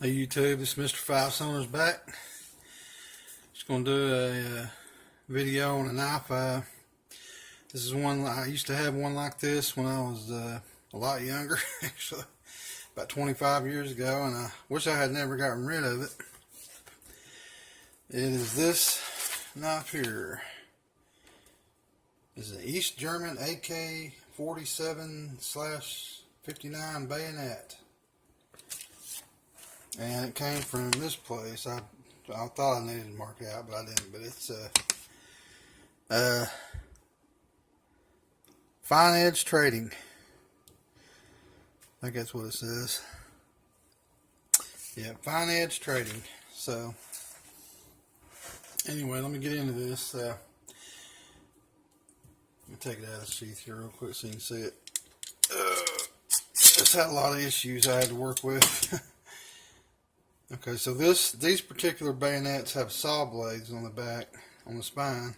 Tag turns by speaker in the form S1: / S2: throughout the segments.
S1: Hey YouTube, this is Mr. Five Soners back. Just going to do a video on a knife. This is one, I used to have one like this when I was a lot younger, actually, about 25 years ago, and I wish I had never gotten rid of it. It is this knife here. It's an East German AK47/59 bayonet. And it came from this place. I thought I needed to mark it out, but I didn't. But it's Fine Edge Trading. I think that's what it says. Yeah, Fine Edge Trading. So anyway, let me get into this. Let me take it out of the sheath here real quick so you can see it. Just had a lot of issues I had to work with. Okay, so these particular bayonets have saw blades on the back, on the spine,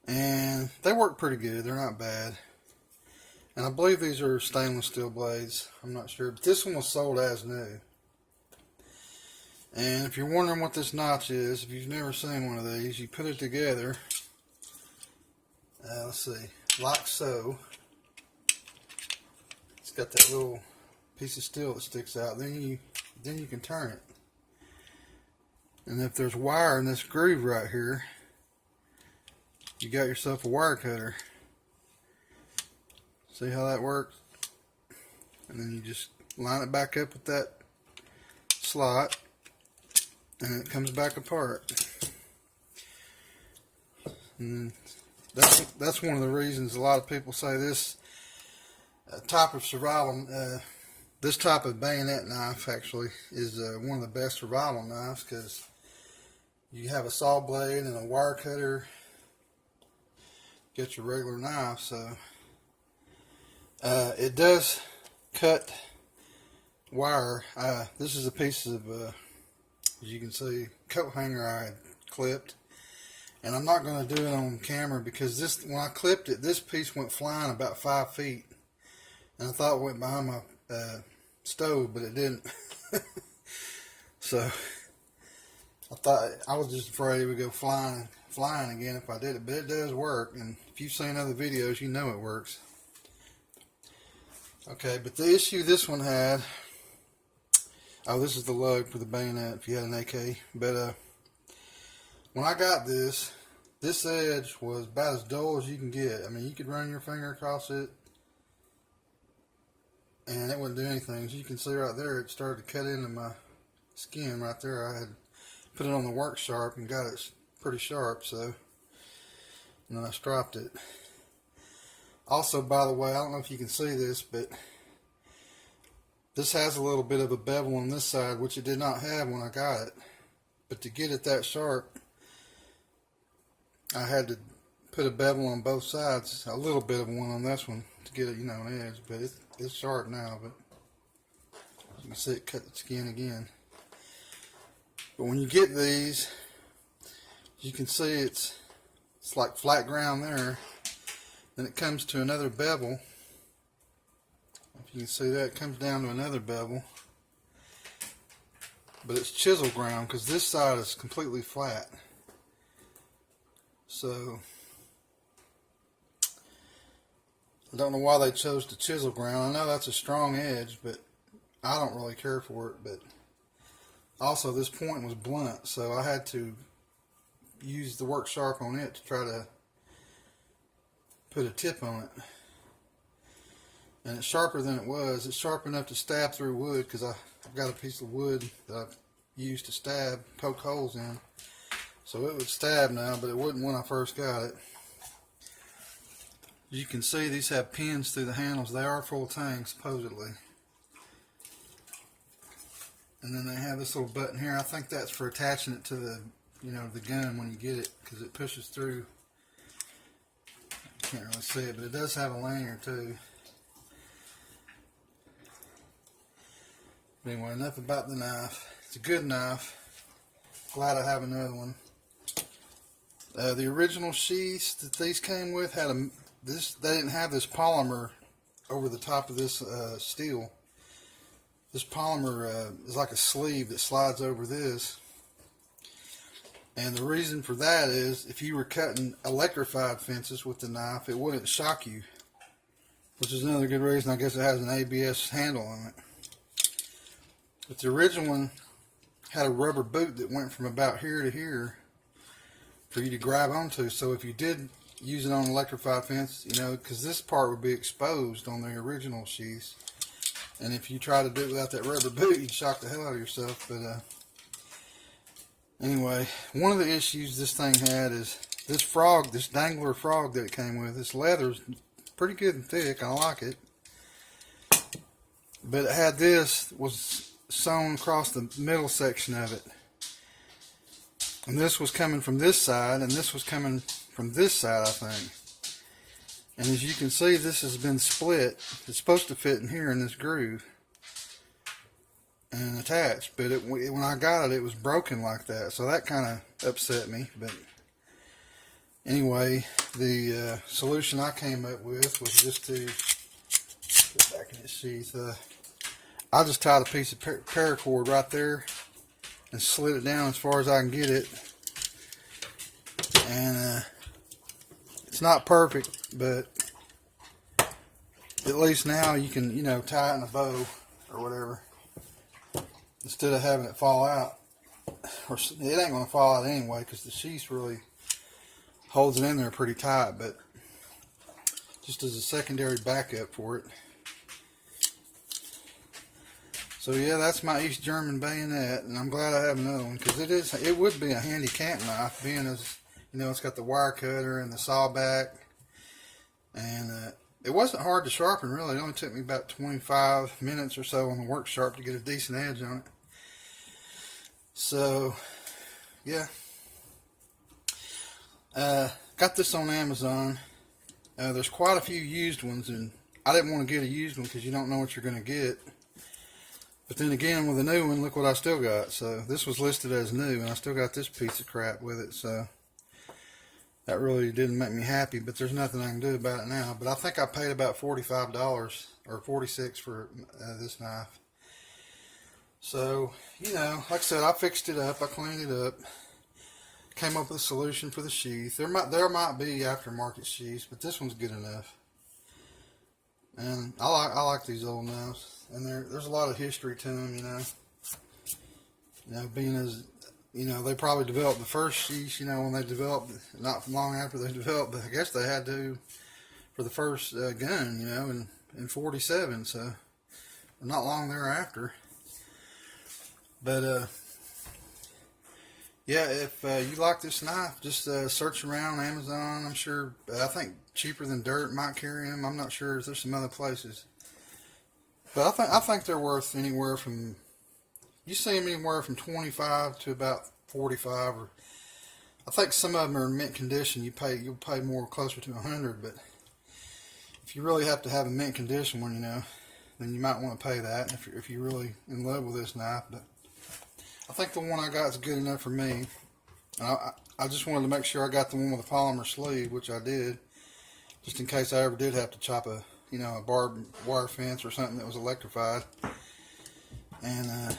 S1: and they work pretty good. They're not bad. And I believe these are stainless steel blades. I'm not sure, but this one was sold as new. And if you're wondering what this notch is, if you've never seen one of these, you put it together. Let's see, like so. It's got that little piece of steel that sticks out. Then you can turn it. And if there's wire in this groove right here, you got yourself a wire cutter. See how that works? And then you just line it back up with that slot, and it comes back apart. And that's one of the reasons a lot of people say this type of survival, this type of bayonet knife actually is one of the best survival knives, because you have a saw blade and a wire cutter, get your regular knife. So it does cut wire. This is a piece of, as you can see, coat hanger I had clipped, and I'm not going to do it on camera because when I clipped it, this piece went flying about 5 feet, and I thought it went behind my stove, but it didn't. So I was just afraid it would go flying again if I did it, but it does work. And if you've seen other videos, you know it works. Okay, but the issue this one had, this is the lug for the bayonet if you had an AK. But when I got this edge was about as dull as you can get. I mean, you could run your finger across it and it wouldn't do anything. As you can see right there, it started to cut into my skin right there. I had put it on the work sharp and got it pretty sharp, so, and then I stropped it. Also, by the way, I don't know if you can see this, but this has a little bit of a bevel on this side, which it did not have when I got it. But to get it that sharp, I had to put a bevel on both sides, a little bit of one on this one to get it, an edge. But it's sharp now, but you can see it cut the skin again. But when you get these, you can see it's like flat ground there. Then it comes to another bevel. If you can see that, it comes down to another bevel. But it's chisel ground because this side is completely flat. So I don't know why they chose to chisel ground. I know that's a strong edge, but I don't really care for it. But also, this point was blunt, so I had to use the work sharp on it to try to put a tip on it. And it's sharper than it was. It's sharp enough to stab through wood, because I've got a piece of wood that I've used to poke holes in. So it would stab now, but it wouldn't when I first got it. As you can see, these have pins through the handles. They are full tang, supposedly. And then they have this little button here. I think that's for attaching it to the, the gun when you get it, because it pushes through. Can't really see it, but it does have a lanyard too. But anyway, enough about the knife. It's a good knife. Glad I have another one. The original sheaths that these came with had they didn't have this polymer over the top of this steel. this polymer is like a sleeve that slides over this. And the reason for that is if you were cutting electrified fences with the knife, it wouldn't shock you. Which is another good reason. I guess it has an ABS handle on it. But the original one had a rubber boot that went from about here to here for you to grab onto. So if you did use it on an electrified fence, you know, because this part would be exposed on the original sheaths. And if you try to do it without that rubber boot, you'd shock the hell out of yourself. But anyway, one of the issues this thing had is this frog, this dangler frog that it came with. This leather's pretty good and thick. I like it. But it had this, was sewn across the middle section of it. And this was coming from this side, and this was coming from this side, I think. And as you can see, this has been split. It's supposed to fit in here in this groove and attached, but when I got it, it was broken like that, so that kind of upset me. But anyway, the solution I came up with was just to put back in its sheath. I just tied a piece of paracord right there and slid it down as far as I can get it. And it's not perfect, but at least now you can, you know, tie it in a bow or whatever instead of having it fall out. Or it ain't going to fall out anyway because the sheath really holds it in there pretty tight, but just as a secondary backup for it. So yeah, that's my East German bayonet, and I'm glad I have another one because it would be a handy camp knife, being as, you know, it's got the wire cutter and the saw back, and it wasn't hard to sharpen really. It only took me about 25 minutes or so on the work sharp to get a decent edge on it. So yeah, got this on Amazon. There's quite a few used ones, and I didn't want to get a used one because you don't know what you're going to get. But then again, with a new one, look what I still got. So this was listed as new, and I still got this piece of crap with it. So that really didn't make me happy, but there's nothing I can do about it now. But I think I paid about $45 or $46 for this knife. So, you know, like I said, I fixed it up. I cleaned it up. Came up with a solution for the sheath. There might be aftermarket sheaths, but this one's good enough. And I like these old knives. And there's a lot of history to them, you know. You know, being as, you know, they probably developed the first sheaths, you know, when they developed, not long after they developed, but I guess they had to for the first gun, you know, in 47, so not long thereafter. But, yeah, if you like this knife, just search around Amazon. I'm sure, I think Cheaper Than Dirt might carry them. I'm not sure if there's some other places. But I think they're worth anywhere from, you see them anywhere from 25 to about 45, or I think some of them are in mint condition. You'll pay more, closer to 100. But if you really have to have a mint condition one, you know, then you might want to pay that if you're really in love with this knife. But I think the one I got is good enough for me. I just wanted to make sure I got the one with a polymer sleeve, which I did, just in case I ever did have to chop a barbed wire fence or something that was electrified. And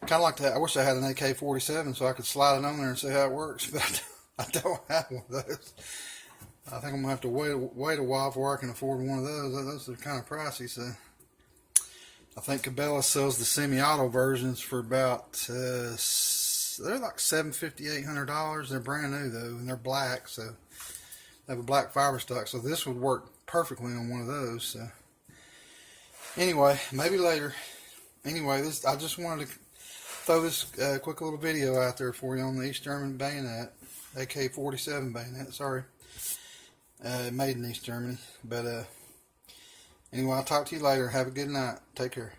S1: kind of like that. I wish I had an AK-47 so I could slide it on there and see how it works, but I don't have one of those. I think I'm gonna have to wait a while before I can afford one of those. Those are kind of pricey. So I think Cabela sells the semi-auto versions for about they're like $750, $800. They're brand new though, and they're black, so they have a black fiber stock. So this would work perfectly on one of those. So anyway, maybe later. Anyway, I just wanted to throw this quick little video out there for you on the East German bayonet, AK-47 bayonet. Sorry, made in East Germany. But anyway, I'll talk to you later. Have a good night. Take care.